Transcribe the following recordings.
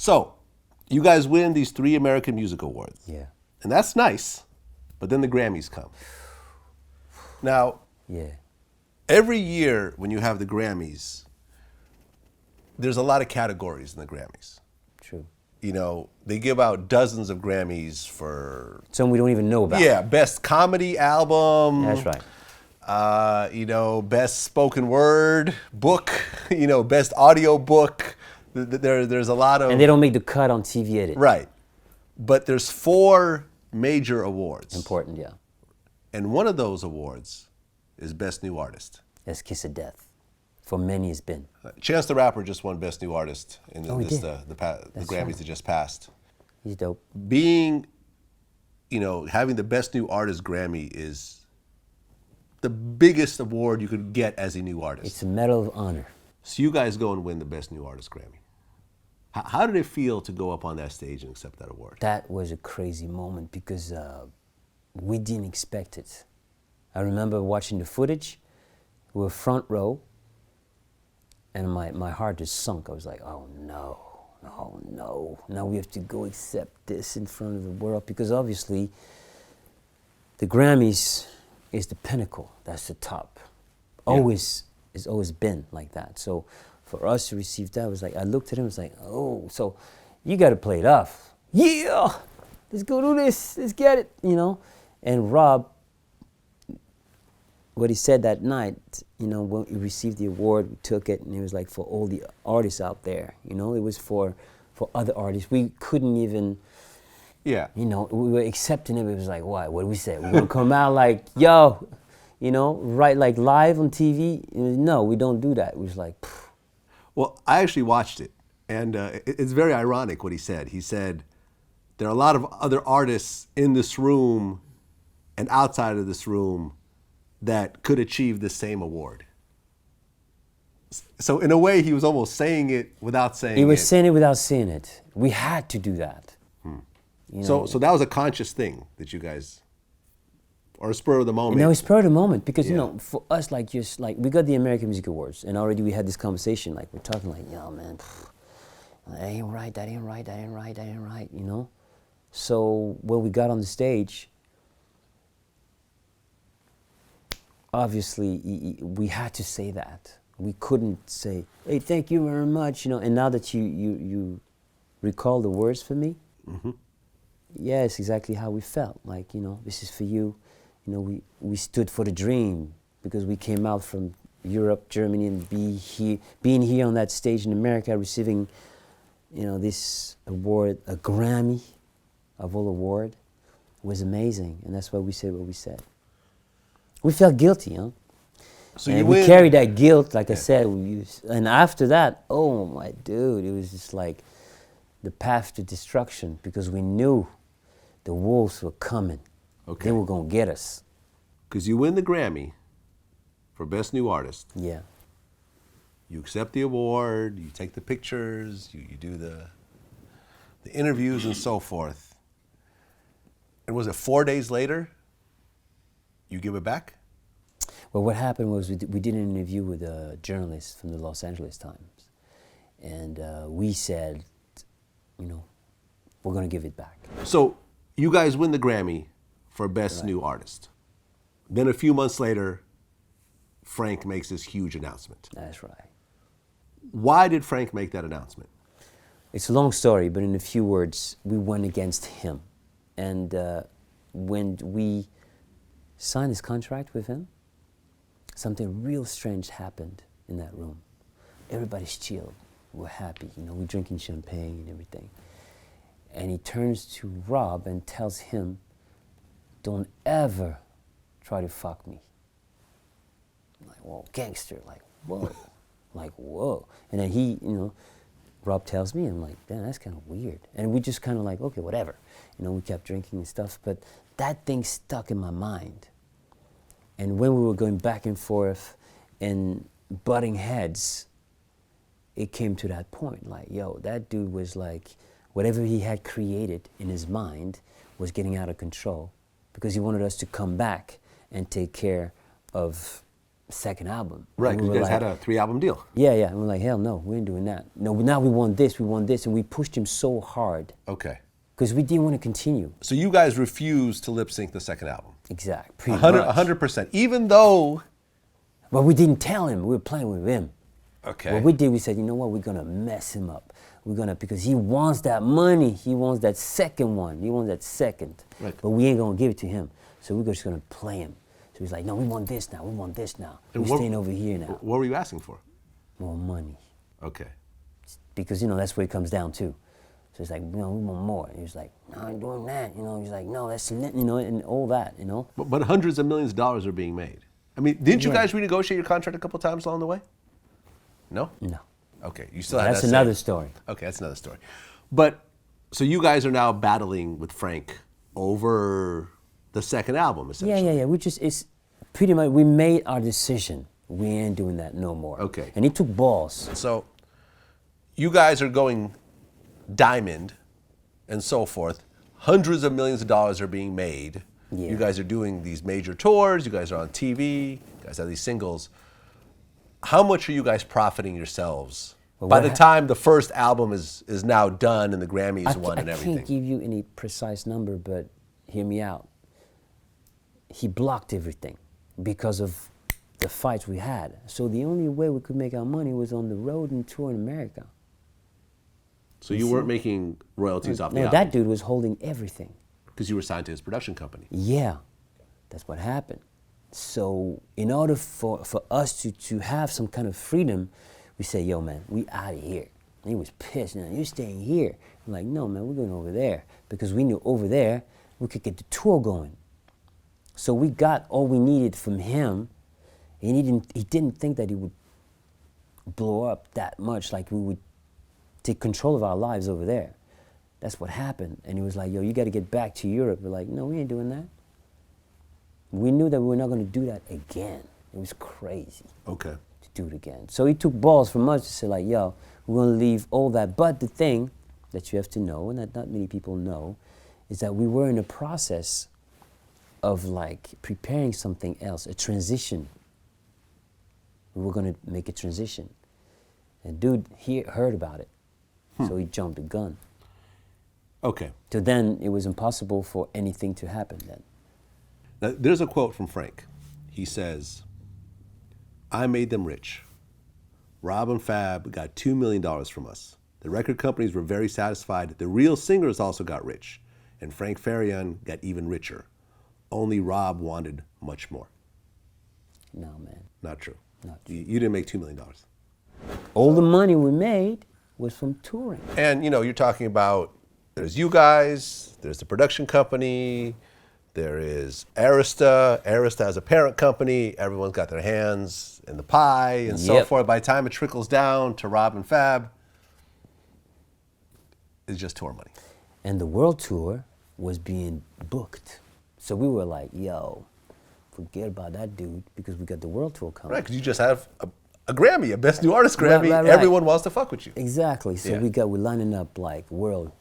So, you guys win these 3 American Music Awards. Yeah. And that's nice, but then the Grammys come. Now, Yeah. every year when you have the Grammys, there's a lot of categories in the Grammys. True. You know, they give out dozens of Grammys for... Some we don't even know about. Yeah, best comedy album. That's right. You know, best spoken word book, you know, best audio book. There's a lot of... And they don't make the cut on TV edit. Right. But there's 4 major awards. Important, yeah. And one of those awards is Best New Artist. That's Kiss of Death. For many it's been. Chance the Rapper just won Best New Artist in the Grammys right. that just passed. He's dope. Being, you know, having the Best New Artist Grammy is the biggest award you could get as a new artist. It's a medal of honor. So you guys go and win the Best New Artist Grammy. How did it feel to go up on that stage and accept that award? That was a crazy moment because we didn't expect it. I remember watching the footage. We were front row, and my heart just sunk. I was like, oh no. Now we have to go accept this in front of the world, because obviously the Grammys is the pinnacle. That's the top. Always, it's always been like that. So for us to receive that, was like, I looked at him, I was like, oh, so you got to play it off. Yeah, let's go do this, let's get it, you know. And Rob, what he said that night, you know, when we received the award, we took it, and it was like for all the artists out there, you know, it was for other artists. We couldn't even, you know, we were accepting it. It was like, what do we say? We're going to come out like, yo, you know, right, like live on TV? No, we don't do that. It was like, pfft. Well, I actually watched it, and it's very ironic what he said. He said, there are a lot of other artists in this room and outside of this room that could achieve the same award. So in a way, he was almost saying it without saying it. He was saying it without saying it. We had to do that. You know? So that was a conscious thing that you guys, or a spur of the moment? No, it's spur of the moment, because, you know, for us, like, just like, we got the American Music Awards, and already we had this conversation, like, we're talking like, yo, man, that ain't right, you know? So when we got on the stage, obviously, we had to say that. We couldn't say, hey, thank you very much, you know, and now that you recall the words for me, yeah, it's exactly how we felt. Like, you know, this is for you. You know, we stood for the dream, because we came out from Europe, Germany, and being here on that stage in America, receiving, you know, this award, a Grammy of all award, was amazing. And that's why we said what we said. We felt guilty, huh? So and we carried that guilt, like I said. And after that, oh my dude, it was just like the path to destruction, because we knew the wolves were coming. They were going to get us. Because you win the Grammy for Best New Artist. Yeah. You accept the award, you take the pictures, you do the interviews and so forth. And was it 4 days later you give it back? Well, what happened was we did an interview with a journalist from the Los Angeles Times. And we said, you know, we're going to give it back. So you guys win the Grammy for Best New Artist. Then a few months later, Frank makes this huge announcement. That's right. Why did Frank make that announcement? It's a long story, but in a few words, we went against him. And when we signed this contract with him, something real strange happened in that room. Everybody's chilled. We're happy. You know, we're drinking champagne and everything. And he turns to Rob and tells him, don't ever try to fuck me. I'm like, whoa, gangster, like, whoa. Like, whoa. And then he, you know, Rob tells me, and I'm like, man, that's kind of weird. And we just kind of like, okay, whatever. You know, we kept drinking and stuff, but that thing stuck in my mind. And when we were going back and forth and butting heads, it came to that point, like, yo, that dude was like, whatever he had created in his mind was getting out of control, because he wanted us to come back and take care of second album. Right, And because we you were guys like, had a 3-album deal. yeah, yeah. And we're like, hell no, we ain't doing that. No, now we want this, and we pushed him so hard Okay. because we didn't want to continue. So you guys refused to lip sync the second album. Exact, pretty much. 100%. Even though. But we didn't tell him. We were playing with him. Okay. What we did, we said, you know what? We're gonna mess him up. Because he wants that money. He wants that second one. He wants that second. Right. But we ain't gonna give it to him. So we're just gonna play him. So he's like, no, we want this now. We want this now. And We're staying over here now. What were you asking for? More money. Okay. Because, that's what it comes down to. So it's like, we want more. And he was like, no, I ain't doing that. He's like, no, that's, and all that, But hundreds of millions of dollars are being made. I mean, didn't you Yeah. guys renegotiate your contract a couple times along the way? No? No. Okay, you still have That's that another same- story. Okay, that's another story. But, so you guys are now battling with Frank over the second album, essentially. Yeah. It's pretty much, we made our decision. We ain't doing that no more. Okay. And he took balls. So, you guys are going diamond and so forth. Hundreds of millions of dollars are being made. Yeah. You guys are doing these major tours. You guys are on TV. You guys have these singles. How much are you guys profiting yourselves Well, by what the time the first album is now done and the Grammys won and I everything? can't give you any precise number, but hear me out. He blocked everything because of the fights we had. So the only way we could make our money was on the road and tour in America. So you weren't making royalties off the No, album that dude was holding everything. because you were signed to his production company. Yeah, that's what happened. So in order for us to have some kind of freedom, we said, yo, man, we out of here. And he was pissed. You're staying here. I'm like, no, man, we're going over there. Because we knew over there, we could get the tour going. So we got all we needed from him. And he didn't think that he would blow up that much, like we would take control of our lives over there. That's what happened. And he was like, yo, you got to get back to Europe. We're like, no, we ain't doing that. We knew that we were not going to do that again. It was crazy Okay. to do it again. So he took balls from us to say, like, yo, we're going to leave all that. But the thing that you have to know, and that not many people know, is that we were in a process of, like, preparing something else, a transition. We were going to make a transition. And dude, he heard about it. So he jumped the gun. Okay. So then it was impossible for anything to happen then. Now, there's a quote from Frank. He says, I made them rich. Rob and Fab got $2 million from us. The record companies were very satisfied. The real singers also got rich. And Frank Farian got even richer. Only Rob wanted much more. No, man. Not true. Not true. You didn't make $2 million. All the money we made was from touring. And, you're talking about, there's you guys, there's the production company, there is Arista. Arista has a parent company. Everyone's got their hands in the pie and so Yep. forth. By the time it trickles down to Rob and Fab, it's just tour money. And the world tour was being booked. So we were like, yo, forget about that dude because we got the world tour coming. Right, because you just have a Grammy, a Best New Artist Grammy. Right. Everyone wants to fuck with you. Exactly. So Yeah. we're lining up like world,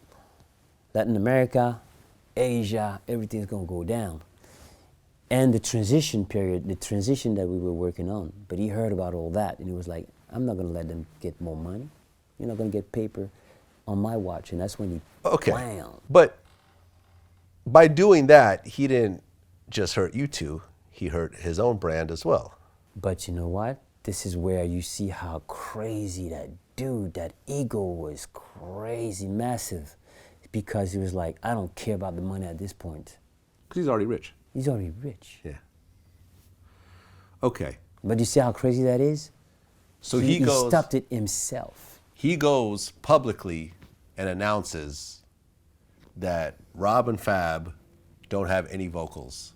Latin America, Asia, everything's gonna go down. And the transition period, the transition that we were working on, but he heard about all that and he was like, I'm not gonna let them get more money. You're not gonna get paper on my watch. And that's when he Okay. blam. But by doing that, he didn't just hurt you two, he hurt his own brand as well. But you know what? This is where you see how crazy that dude, that ego was crazy, massive. Because he was like, I don't care about the money at this point. Because he's already rich. He's already rich. Yeah. Okay. But you see how crazy that is? So he goes. stopped it himself. He goes publicly and announces that Rob and Fab don't have any vocals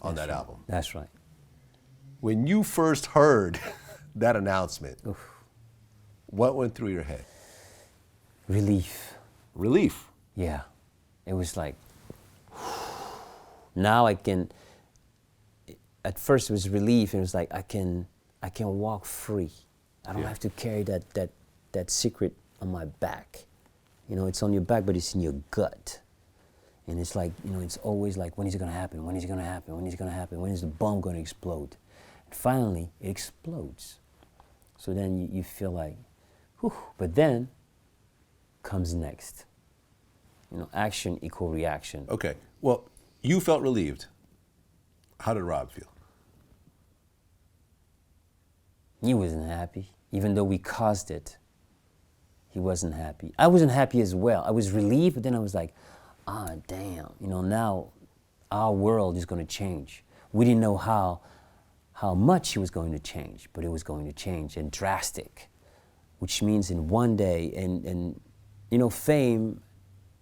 on that album. That's right. When you first heard that announcement, what went through your head? Relief. Relief. Yeah. It was like, now I can, at first it was relief, and it was like I can walk free. I don't have to carry that secret on my back. It's on your back, but it's in your gut. And it's like, it's always like, when is it gonna happen? When is it gonna happen? When is it gonna happen? When is the bomb gonna explode? Finally, it explodes. So then you feel like, whew. But then comes next. You know, action equal reaction. Okay. Well, you felt relieved. How did Rob feel? He wasn't happy. Even though we caused it, he wasn't happy. I wasn't happy as well. I was relieved, but then I was like, ah, damn. You know, now our world is going to change. We didn't know how much it was going to change, but it was going to change, and drastic, which means in one day, and you know, fame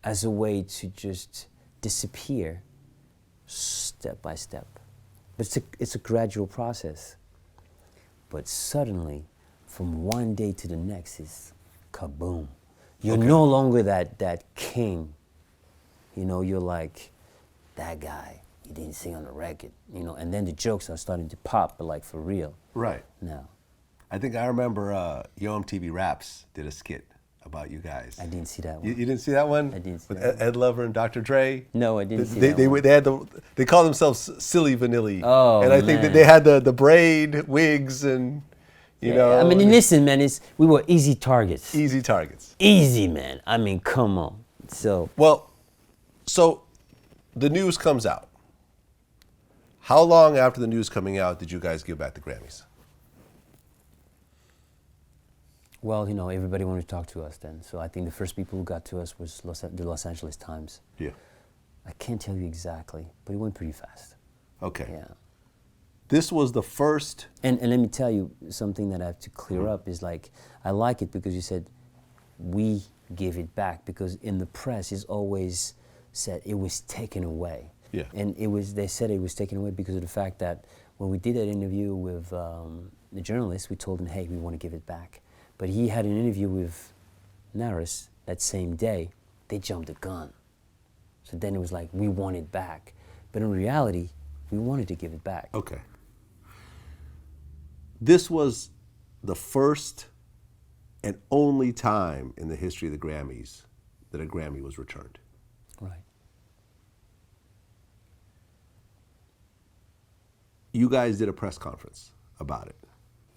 as a way to just disappear step by step. But it's a gradual process. But suddenly, from one day to the next is kaboom. You're no longer that king. You know, you're like, that guy, he didn't sing on the record. You know, and then the jokes are starting to pop, but like for real. Right. Now. I think I remember Yo MTV Raps did a skit about you guys. I didn't see that one. You didn't see that one? I didn't see With that Ed Lover and Dr. Dre? No, I didn't see that one. They had they call themselves Silly Vanilli. Oh, and I think that they had the braid wigs and, you know. I mean, listen, man, we were easy targets. Easy targets. Easy, man. I mean, come on. So the news comes out. How long after the news coming out did you guys give back the Grammys? well, you know, everybody wanted to talk to us then. So I think the first people who got to us was the Los Angeles Times. Yeah. I can't tell you exactly, but it went pretty fast. Okay. Yeah. This was the first. And let me tell you something that I have to clear up is like, I like it because you said we gave it back, because in the press it's always said it was taken away. Yeah. And they said it was taken away because of the fact that when we did that interview with the journalist, we told him, hey, we want to give it back. But he had an interview with Naris that same day. They jumped the gun. So then it was like, we want it back. But in reality, we wanted to give it back. Okay. This was the first and only time in the history of the Grammys that a Grammy was returned. Right. You guys did a press conference about it.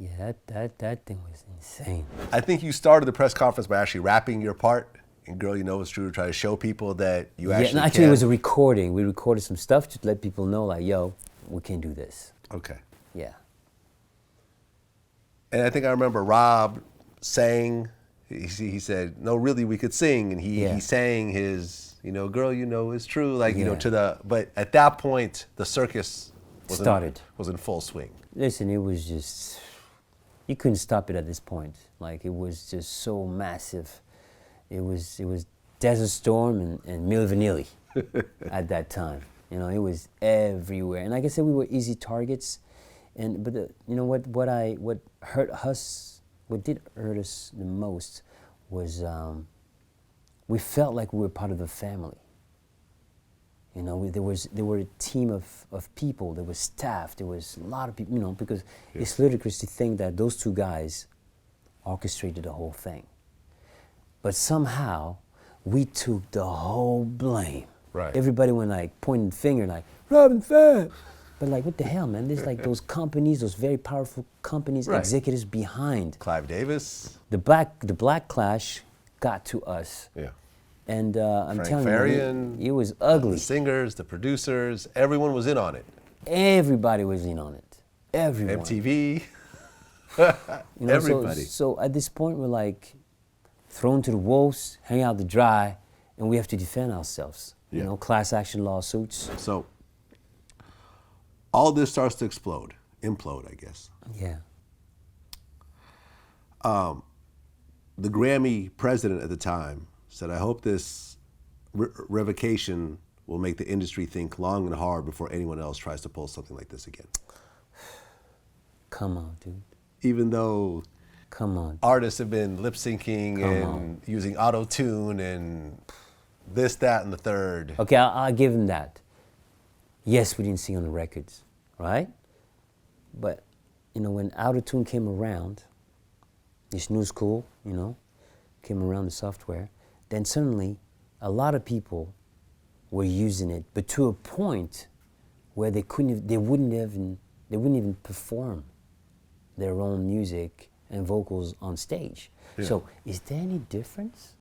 Yeah, that thing was insane. I think you started the press conference by actually rapping your part in Girl You Know It's True to try to show people that you actually no, actually it was a recording. We recorded some stuff to let people know, like, yo, we can do this. Okay. Yeah. And I think I remember Rob sang, he said, no, really, we could sing. And he sang his, you know, Girl You Know It's True, like, you know, but at that point, the circus was in full swing. Listen, it was just, you couldn't stop it at this point. Like, it was just so massive. It was Desert Storm and Milli Vanilli at that time. You know, it was everywhere. And like I said, we were easy targets. But you know what hurt us, what did hurt us the most was we felt like we were part of the family. You know, there were a team of people, there was staff, there was a lot of people, you know, because it's ludicrous to think that those two guys orchestrated the whole thing. But somehow, we took the whole blame. Right. Everybody went like pointing finger like, Robin Fab. But like, what the hell, man? There's like those companies, those very powerful companies, executives behind. Clive Davis. The Black Clash got to us. Yeah. And I'm Frank telling Farian, you, it was ugly. The singers, the producers, everyone was in on it. Everybody was in on it. Everyone. MTV. You know, Everybody. So at this point, we're like thrown to the wolves, hang out to dry, and we have to defend ourselves. You know, class action lawsuits. So all this starts to implode, I guess. Yeah. The Grammy president at the time said, I hope this revocation will make the industry think long and hard before anyone else tries to pull something like this again. Come on, dude. Even though artists have been lip syncing and using auto-tune and this, that, and the third. Okay, I'll give him that. Yes, we didn't sing on the records, right? But, you know, when auto-tune came around, this new school, you know, came around, the software, then suddenly a lot of people were using it, but to a point where they wouldn't even They wouldn't even perform their own music and vocals on stage. Yeah. So is there any difference